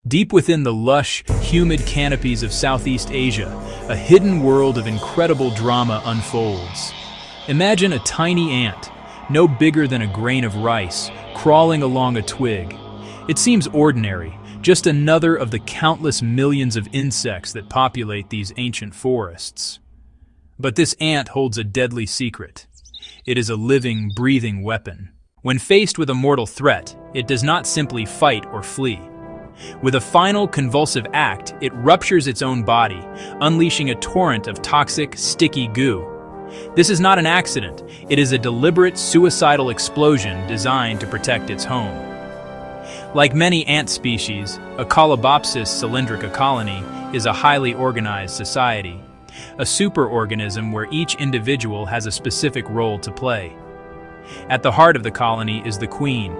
Deep within the lush, humid canopies of Southeast Asia, a hidden world of incredible drama unfolds. Imagine a tiny ant, no bigger than a grain of rice, crawling along a twig. It seems ordinary, just another of the countless millions of insects that populate these ancient forests. But this ant holds a deadly secret. It is a living, breathing weapon. When faced with a mortal threat, it does not simply fight or flee. With a final convulsive act, it ruptures its own body, unleashing a torrent of toxic, sticky goo. This is not an accident. It is a deliberate, suicidal explosion designed to protect its home. Like many ant species, a Colobopsis cylindrica colony is a highly organized society, a superorganism where each individual has a specific role to play. At the heart of the colony is the queen,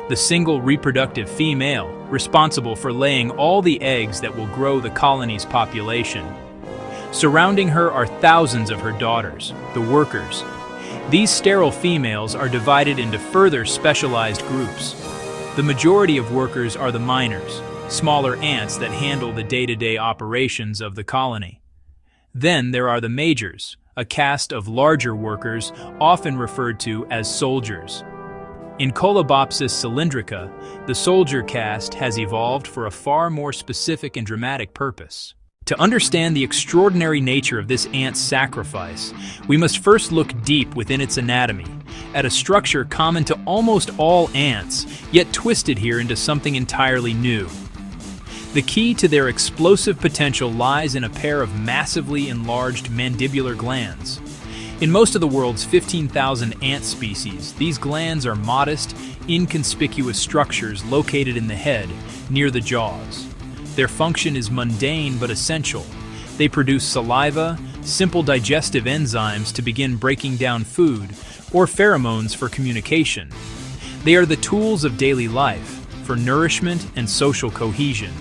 the single reproductive female responsible for laying all the eggs that will grow the colony's population. Surrounding her are thousands of her daughters, the workers. These sterile females are divided into further specialized groups. The majority of workers are the minors, smaller ants that handle the day-to-day operations of the colony. Then there are the majors, a caste of larger workers often referred to as soldiers. In Colobopsis cylindrica, the soldier caste has evolved for a far more specific and dramatic purpose. To understand the extraordinary nature of this ant's sacrifice, we must first look deep within its anatomy, at a structure common to almost all ants, yet twisted here into something entirely new. The key to their explosive potential lies in a pair of massively enlarged mandibular glands. In most of the world's 15,000 ant species, these glands are modest, inconspicuous structures located in the head, near the jaws. Their function is mundane but essential. They produce saliva, simple digestive enzymes to begin breaking down food, or pheromones for communication. They are the tools of daily life, for nourishment and social cohesion.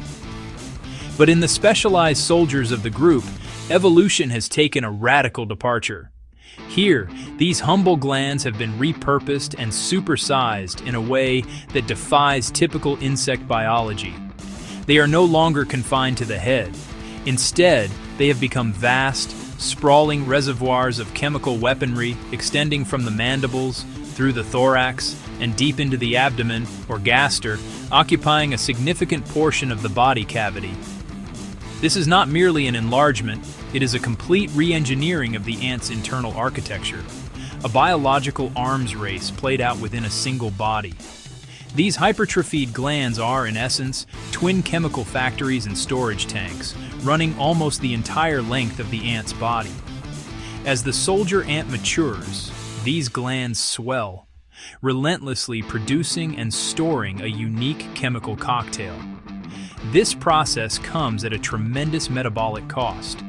But in the specialized soldiers of the group, evolution has taken a radical departure. Here, these humble glands have been repurposed and supersized in a way that defies typical insect biology. They are no longer confined to the head. Instead, they have become vast, sprawling reservoirs of chemical weaponry extending from the mandibles, through the thorax, and deep into the abdomen, or gaster, occupying a significant portion of the body cavity. This is not merely an enlargement, it is a complete re-engineering of the ant's internal architecture, a biological arms race played out within a single body. These hypertrophied glands are, in essence, twin chemical factories and storage tanks, running almost the entire length of the ant's body. As the soldier ant matures, these glands swell, relentlessly producing and storing a unique chemical cocktail. This process comes at a tremendous metabolic cost.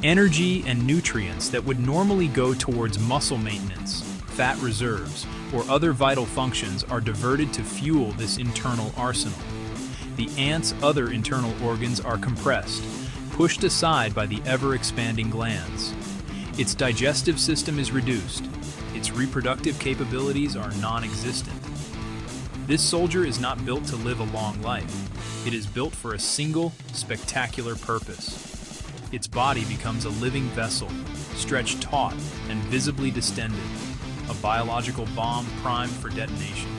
Energy and nutrients that would normally go towards muscle maintenance, fat reserves, or other vital functions are diverted to fuel this internal arsenal. The ant's other internal organs are compressed, pushed aside by the ever-expanding glands. Its digestive system is reduced. Its reproductive capabilities are non-existent. This soldier is not built to live a long life. It is built for a single, spectacular purpose. Its body becomes a living vessel, stretched taut and visibly distended, a biological bomb primed for detonation.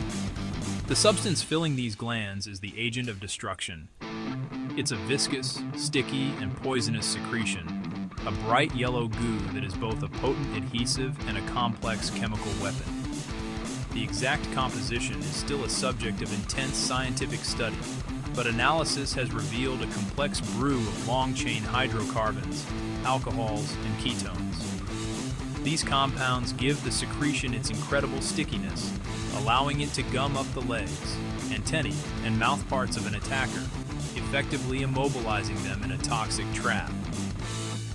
The substance filling these glands is the agent of destruction. It's a viscous, sticky, and poisonous secretion, a bright yellow goo that is both a potent adhesive and a complex chemical weapon. The exact composition is still a subject of intense scientific study, but analysis has revealed a complex brew of long-chain hydrocarbons, alcohols, and ketones. These compounds give the secretion its incredible stickiness, allowing it to gum up the legs, antennae, and mouthparts of an attacker, effectively immobilizing them in a toxic trap.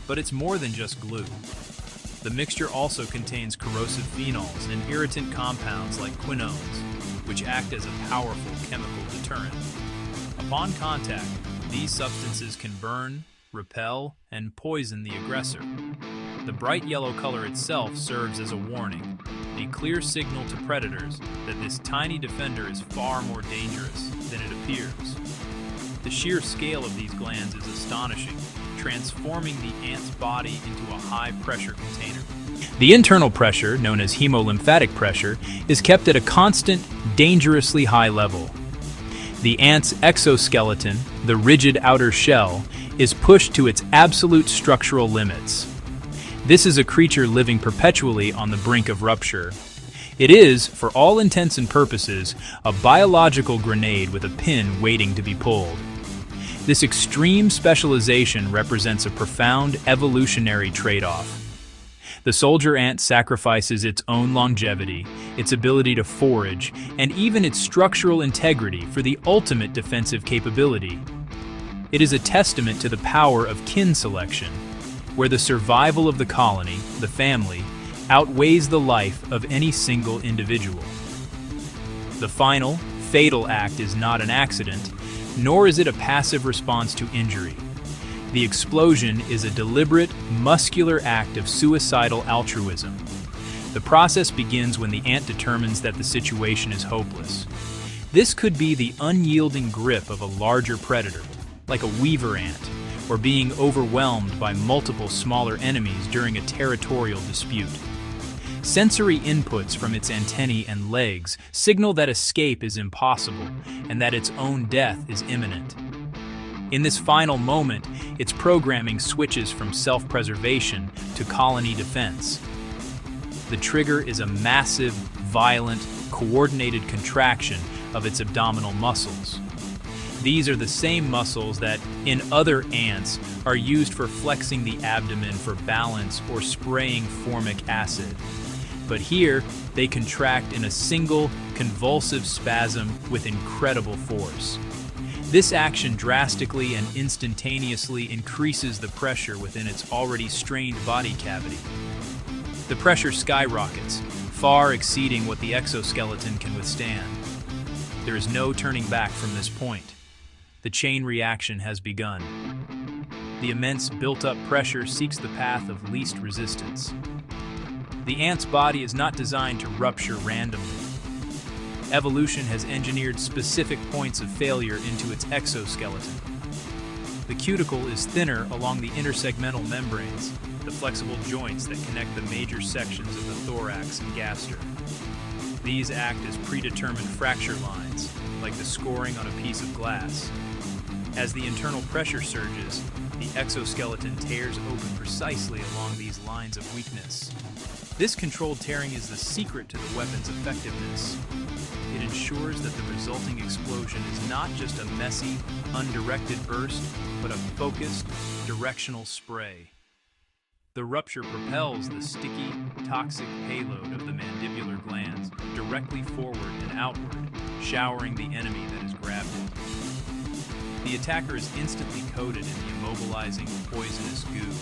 But it's more than just glue. The mixture also contains corrosive phenols and irritant compounds like quinones, which act as a powerful chemical deterrent. Upon contact, these substances can burn, repel, and poison the aggressor. The bright yellow color itself serves as a warning, a clear signal to predators that this tiny defender is far more dangerous than it appears. The sheer scale of these glands is astonishing, transforming the ant's body into a high-pressure container. The internal pressure, known as hemolymphatic pressure, is kept at a constant, dangerously high level. The ant's exoskeleton, the rigid outer shell, is pushed to its absolute structural limits. This is a creature living perpetually on the brink of rupture. It is, for all intents and purposes, a biological grenade with a pin waiting to be pulled. This extreme specialization represents a profound evolutionary trade-off. The soldier ant sacrifices its own longevity, its ability to forage, and even its structural integrity for the ultimate defensive capability. It is a testament to the power of kin selection, where the survival of the colony, the family, outweighs the life of any single individual. The final, fatal act is not an accident, nor is it a passive response to injury. The explosion is a deliberate, muscular act of suicidal altruism. The process begins when the ant determines that the situation is hopeless. This could be the unyielding grip of a larger predator, like a weaver ant, or being overwhelmed by multiple smaller enemies during a territorial dispute. Sensory inputs from its antennae and legs signal that escape is impossible and that its own death is imminent. In this final moment, its programming switches from self-preservation to colony defense. The trigger is a massive, violent, coordinated contraction of its abdominal muscles. These are the same muscles that, in other ants, are used for flexing the abdomen for balance or spraying formic acid. But here, they contract in a single, convulsive spasm with incredible force. This action drastically and instantaneously increases the pressure within its already strained body cavity. The pressure skyrockets, far exceeding what the exoskeleton can withstand. There is no turning back from this point. The chain reaction has begun. The immense built-up pressure seeks the path of least resistance. The ant's body is not designed to rupture randomly. Evolution has engineered specific points of failure into its exoskeleton. The cuticle is thinner along the intersegmental membranes, the flexible joints that connect the major sections of the thorax and gaster. These act as predetermined fracture lines, like the scoring on a piece of glass. As the internal pressure surges, the exoskeleton tears open precisely along these lines of weakness. This controlled tearing is the secret to the weapon's effectiveness. It ensures that the resulting explosion is not just a messy, undirected burst, but a focused, directional spray. The rupture propels the sticky, toxic payload of the mandibular glands directly forward and outward, showering the enemy that has grabbed it. The attacker is instantly coated in the immobilizing, poisonous goo.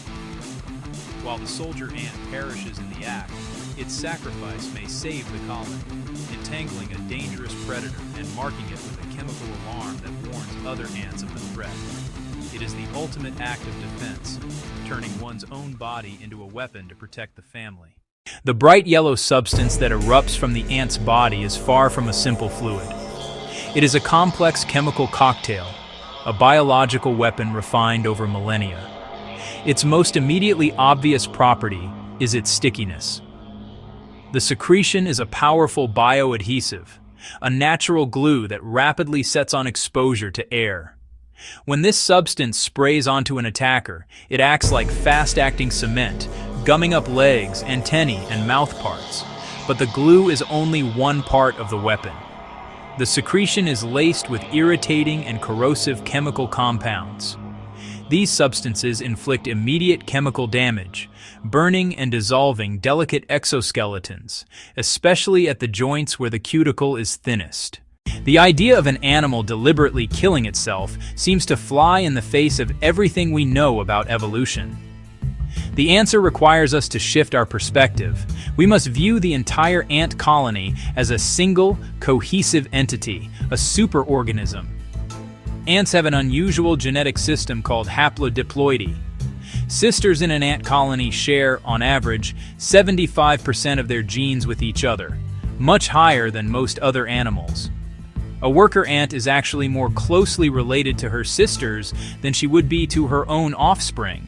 While the soldier ant perishes in the act, its sacrifice may save the colony, entangling a dangerous predator and marking it with a chemical alarm that warns other ants of the threat. It is the ultimate act of defense, turning one's own body into a weapon to protect the family. The bright yellow substance that erupts from the ant's body is far from a simple fluid. It is a complex chemical cocktail, a biological weapon refined over millennia. Its most immediately obvious property is its stickiness. The secretion is a powerful bioadhesive, a natural glue that rapidly sets on exposure to air. When this substance sprays onto an attacker, it acts like fast-acting cement, gumming up legs, antennae, and mouth parts. But the glue is only one part of the weapon. The secretion is laced with irritating and corrosive chemical compounds. These substances inflict immediate chemical damage, burning and dissolving delicate exoskeletons, especially at the joints where the cuticle is thinnest. The idea of an animal deliberately killing itself seems to fly in the face of everything we know about evolution. The answer requires us to shift our perspective. We must view the entire ant colony as a single, cohesive entity, a superorganism. Ants have an unusual genetic system called haplodiploidy. Sisters in an ant colony share, on average, 75% of their genes with each other, much higher than most other animals. A worker ant is actually more closely related to her sisters than she would be to her own offspring.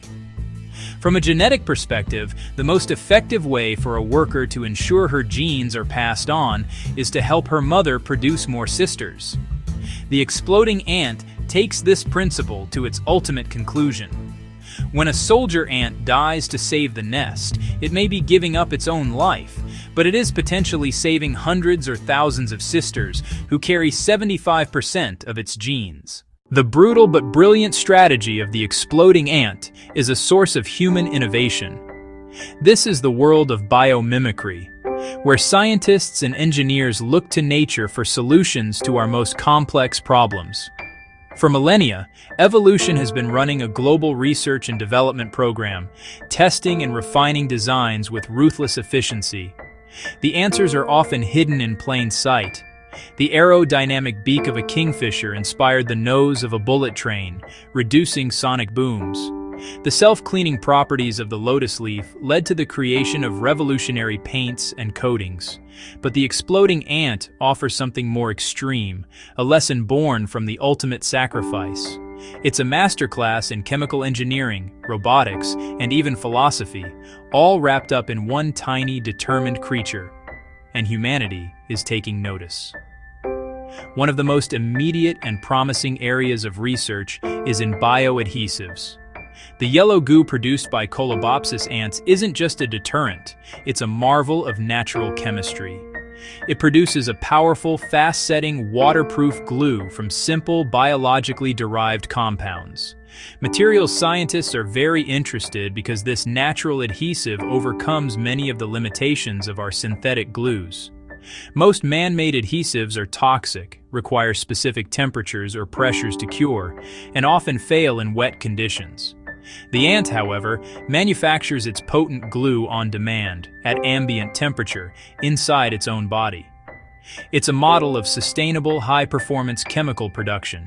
From a genetic perspective, the most effective way for a worker to ensure her genes are passed on is to help her mother produce more sisters. The exploding ant takes this principle to its ultimate conclusion. When a soldier ant dies to save the nest, it may be giving up its own life, but it is potentially saving hundreds or thousands of sisters who carry 75% of its genes. The brutal but brilliant strategy of the exploding ant is a source of human innovation. This is the world of biomimicry, where scientists and engineers look to nature for solutions to our most complex problems. For millennia, evolution has been running a global research and development program, testing and refining designs with ruthless efficiency. The answers are often hidden in plain sight. The aerodynamic beak of a kingfisher inspired the nose of a bullet train, reducing sonic booms. The self-cleaning properties of the lotus leaf led to the creation of revolutionary paints and coatings. But the exploding ant offers something more extreme, a lesson born from the ultimate sacrifice. It's a masterclass in chemical engineering, robotics, and even philosophy, all wrapped up in one tiny, determined creature. And humanity is taking notice. One of the most immediate and promising areas of research is in bioadhesives. The yellow goo produced by Colobopsis ants isn't just a deterrent, it's a marvel of natural chemistry. It produces a powerful, fast-setting, waterproof glue from simple, biologically derived compounds. Materials scientists are very interested because this natural adhesive overcomes many of the limitations of our synthetic glues. Most man-made adhesives are toxic, require specific temperatures or pressures to cure, and often fail in wet conditions. The ant, however, manufactures its potent glue on demand, at ambient temperature, inside its own body. It's a model of sustainable, high-performance chemical production.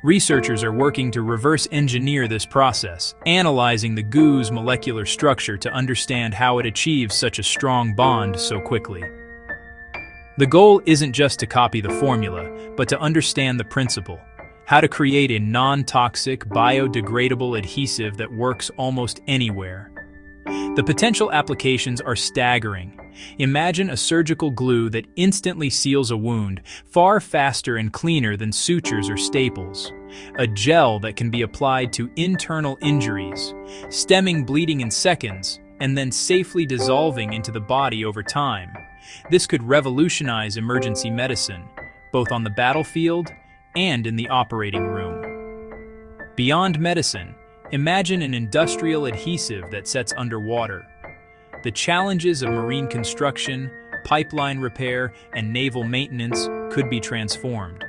Researchers are working to reverse engineer this process, analyzing the goo's molecular structure to understand how it achieves such a strong bond so quickly. The goal isn't just to copy the formula, but to understand the principle. How to create a non-toxic, biodegradable adhesive that works almost anywhere. The potential applications are staggering. Imagine a surgical glue that instantly seals a wound, far faster and cleaner than sutures or staples. A gel that can be applied to internal injuries, stemming bleeding in seconds, and then safely dissolving into the body over time. This could revolutionize emergency medicine, both on the battlefield and in the operating room. Beyond medicine, imagine an industrial adhesive that sets underwater. The challenges of marine construction, pipeline repair, and naval maintenance could be transformed.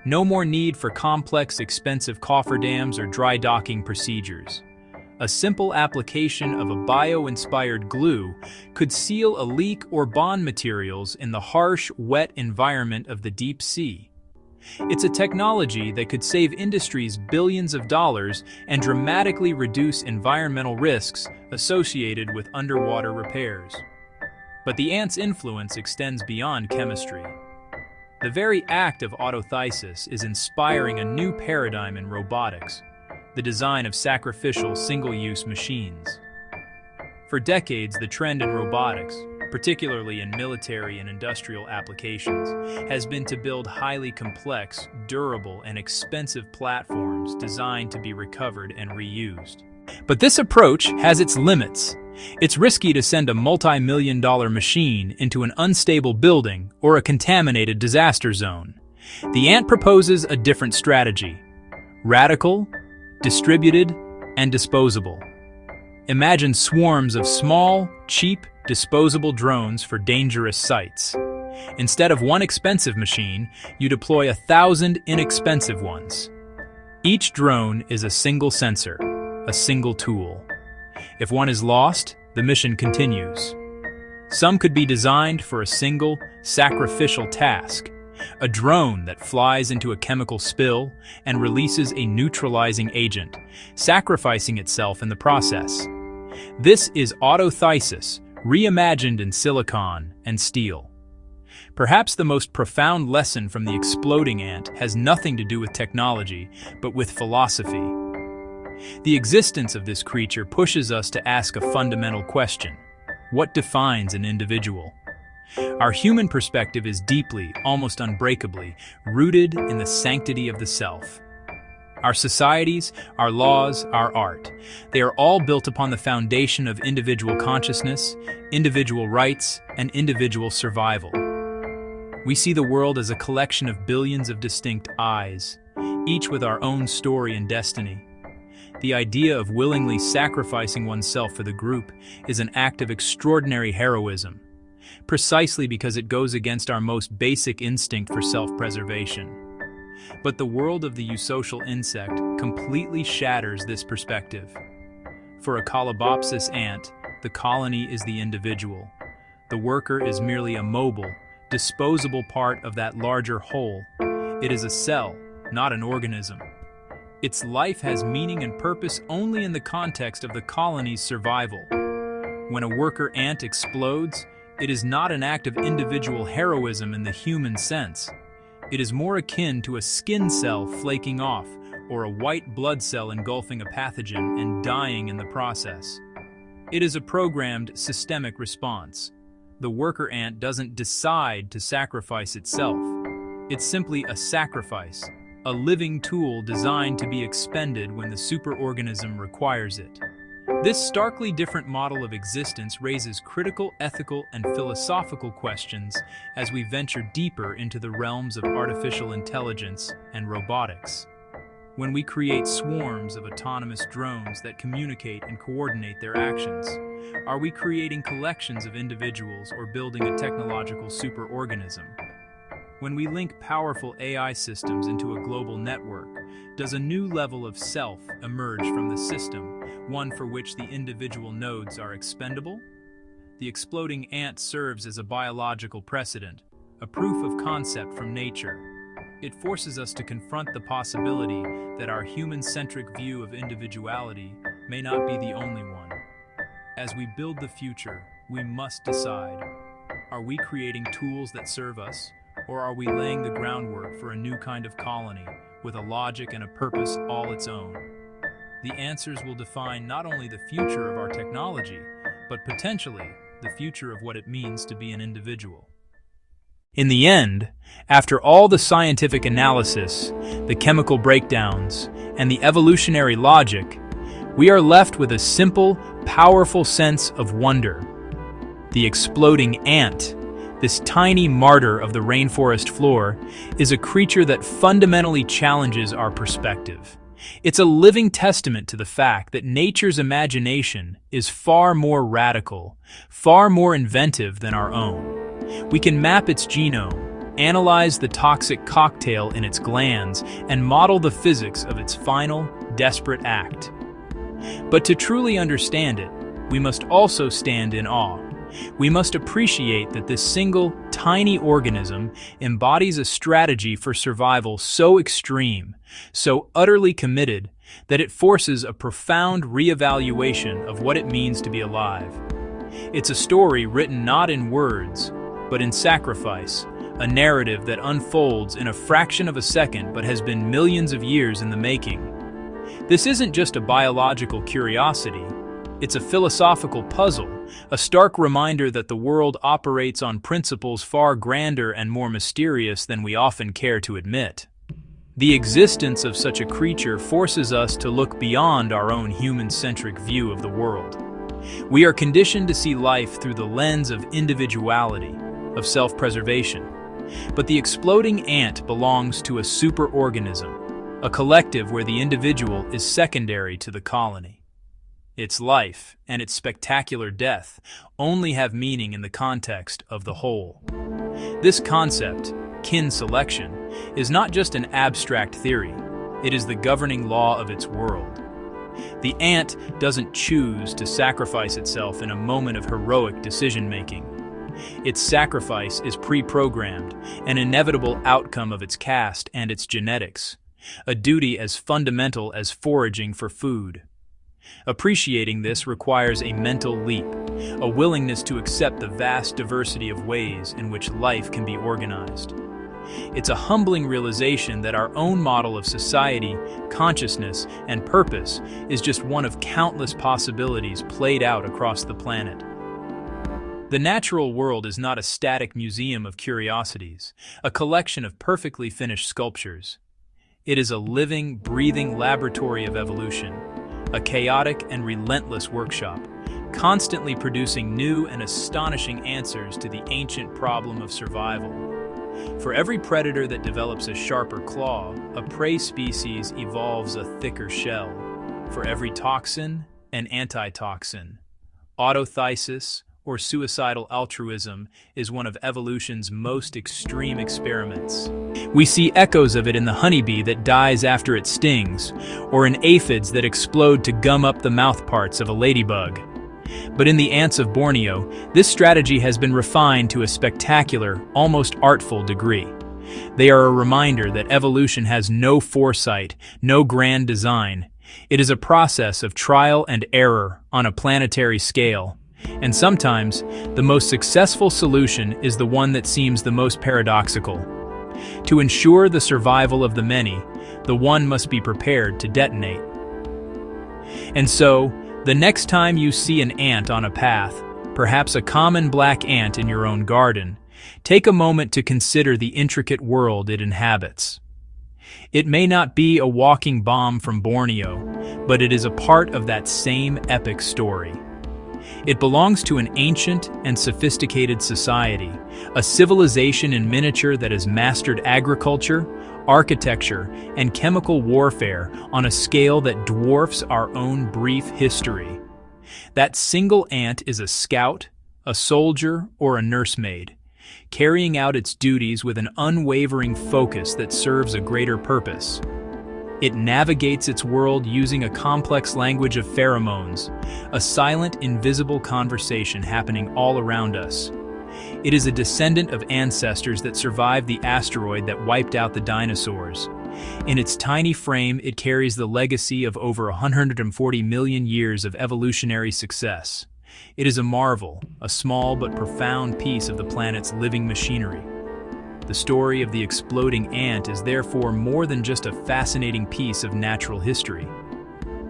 No more need for complex, expensive cofferdams or dry docking procedures. A simple application of a bio-inspired glue could seal a leak or bond materials in the harsh, wet environment of the deep sea. It's a technology that could save industries billions of dollars and dramatically reduce environmental risks associated with underwater repairs. But the ant's influence extends beyond chemistry. The very act of autothysis is inspiring a new paradigm in robotics, the design of sacrificial single-use machines. For decades, the trend in robotics, particularly in military and industrial applications, has been to build highly complex, durable, and expensive platforms designed to be recovered and reused. But this approach has its limits. It's risky to send a multi-million-dollar machine into an unstable building or a contaminated disaster zone. The ant proposes a different strategy: radical, distributed, and disposable. Imagine swarms of small, cheap, disposable drones for dangerous sites. Instead of one expensive machine, you deploy 1,000 inexpensive ones. Each drone is a single sensor, a single tool. If one is lost, the mission continues. Some could be designed for a single, sacrificial task: a drone that flies into a chemical spill and releases a neutralizing agent, sacrificing itself in the process. This is autothysis, reimagined in silicon and steel. Perhaps the most profound lesson from the exploding ant has nothing to do with technology, but with philosophy. The existence of this creature pushes us to ask a fundamental question: what defines an individual? Our human perspective is deeply, almost unbreakably, rooted in the sanctity of the self. Our societies, our laws, our art, they are all built upon the foundation of individual consciousness, individual rights, and individual survival. We see the world as a collection of billions of distinct I's, each with our own story and destiny. The idea of willingly sacrificing oneself for the group is an act of extraordinary heroism, precisely because it goes against our most basic instinct for self-preservation. But the world of the eusocial insect completely shatters this perspective. For a Colobopsis ant, the colony is the individual. The worker is merely a mobile, disposable part of that larger whole. It is a cell, not an organism. Its life has meaning and purpose only in the context of the colony's survival. When a worker ant explodes, it is not an act of individual heroism in the human sense. It is more akin to a skin cell flaking off, or a white blood cell engulfing a pathogen and dying in the process. It is a programmed, systemic response. The worker ant doesn't decide to sacrifice itself. It's simply a sacrifice, a living tool designed to be expended when the superorganism requires it. This starkly different model of existence raises critical ethical and philosophical questions as we venture deeper into the realms of artificial intelligence and robotics. When we create swarms of autonomous drones that communicate and coordinate their actions, are we creating collections of individuals or building a technological superorganism? When we link powerful AI systems into a global network, does a new level of self emerge from the system, one for which the individual nodes are expendable? The exploding ant serves as a biological precedent, a proof of concept from nature. It forces us to confront the possibility that our human-centric view of individuality may not be the only one. As we build the future, we must decide: are we creating tools that serve us, or are we laying the groundwork for a new kind of colony with a logic and a purpose all its own? The answers will define not only the future of our technology, but potentially the future of what it means to be an individual. In the end, after all the scientific analysis, the chemical breakdowns, and the evolutionary logic, we are left with a simple, powerful sense of wonder. The exploding ant, this tiny martyr of the rainforest floor, is a creature that fundamentally challenges our perspective. It's a living testament to the fact that nature's imagination is far more radical, far more inventive than our own. We can map its genome, analyze the toxic cocktail in its glands, and model the physics of its final, desperate act. But to truly understand it, we must also stand in awe. We must appreciate that this single, tiny organism embodies a strategy for survival so extreme, so utterly committed, that it forces a profound reevaluation of what it means to be alive. It's a story written not in words, but in sacrifice, a narrative that unfolds in a fraction of a second but has been millions of years in the making. This isn't just a biological curiosity, it's a philosophical puzzle, a stark reminder that the world operates on principles far grander and more mysterious than we often care to admit. The existence of such a creature forces us to look beyond our own human-centric view of the world. We are conditioned to see life through the lens of individuality, of self-preservation. But the exploding ant belongs to a superorganism, a collective where the individual is secondary to the colony. Its life and its spectacular death only have meaning in the context of the whole. This concept, kin selection, is not just an abstract theory. It is the governing law of its world. The ant doesn't choose to sacrifice itself in a moment of heroic decision-making. Its sacrifice is pre-programmed, an inevitable outcome of its caste and its genetics, a duty as fundamental as foraging for food. Appreciating this requires a mental leap, a willingness to accept the vast diversity of ways in which life can be organized. It's a humbling realization that our own model of society, consciousness, and purpose is just one of countless possibilities played out across the planet. The natural world is not a static museum of curiosities, a collection of perfectly finished sculptures. It is a living, breathing laboratory of evolution, a chaotic and relentless workshop, constantly producing new and astonishing answers to the ancient problem of survival. For every predator that develops a sharper claw, a prey species evolves a thicker shell. For every toxin, an antitoxin. Autothesis, or suicidal altruism, is one of evolution's most extreme experiments. We see echoes of it in the honeybee that dies after it stings, or in aphids that explode to gum up the mouthparts of a ladybug. But in the ants of Borneo, this strategy has been refined to a spectacular, almost artful degree. They are a reminder that evolution has no foresight, no grand design. It is a process of trial and error on a planetary scale. And sometimes, the most successful solution is the one that seems the most paradoxical. To ensure the survival of the many, the one must be prepared to detonate. And so, the next time you see an ant on a path, perhaps a common black ant in your own garden, take a moment to consider the intricate world it inhabits. It may not be a walking bomb from Borneo, but it is a part of that same epic story. It belongs to an ancient and sophisticated society, a civilization in miniature that has mastered agriculture, architecture, and chemical warfare on a scale that dwarfs our own brief history. That single ant is a scout, a soldier, or a nursemaid, carrying out its duties with an unwavering focus that serves a greater purpose. It navigates its world using a complex language of pheromones, a silent, invisible conversation happening all around us. It is a descendant of ancestors that survived the asteroid that wiped out the dinosaurs. In its tiny frame, it carries the legacy of over 140 million years of evolutionary success. It is a marvel, a small but profound piece of the planet's living machinery. The story of the exploding ant is therefore more than just a fascinating piece of natural history.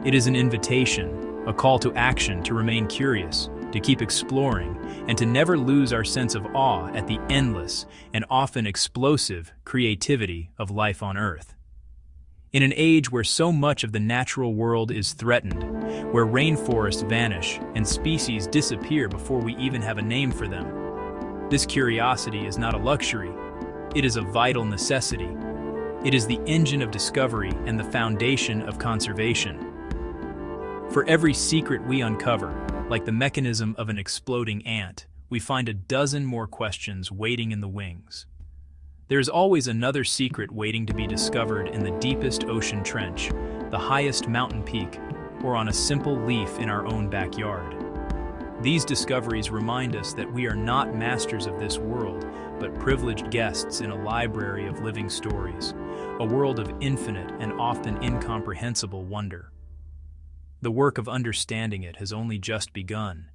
It is an invitation, a call to action to remain curious, to keep exploring, and to never lose our sense of awe at the endless and often explosive creativity of life on Earth. In an age where so much of the natural world is threatened, where rainforests vanish and species disappear before we even have a name for them, this curiosity is not a luxury. It is a vital necessity. It is the engine of discovery and the foundation of conservation. For every secret we uncover, like the mechanism of an exploding ant, we find a dozen more questions waiting in the wings. There is always another secret waiting to be discovered in the deepest ocean trench, the highest mountain peak, or on a simple leaf in our own backyard. These discoveries remind us that we are not masters of this world, but privileged guests in a library of living stories, a world of infinite and often incomprehensible wonder. The work of understanding it has only just begun.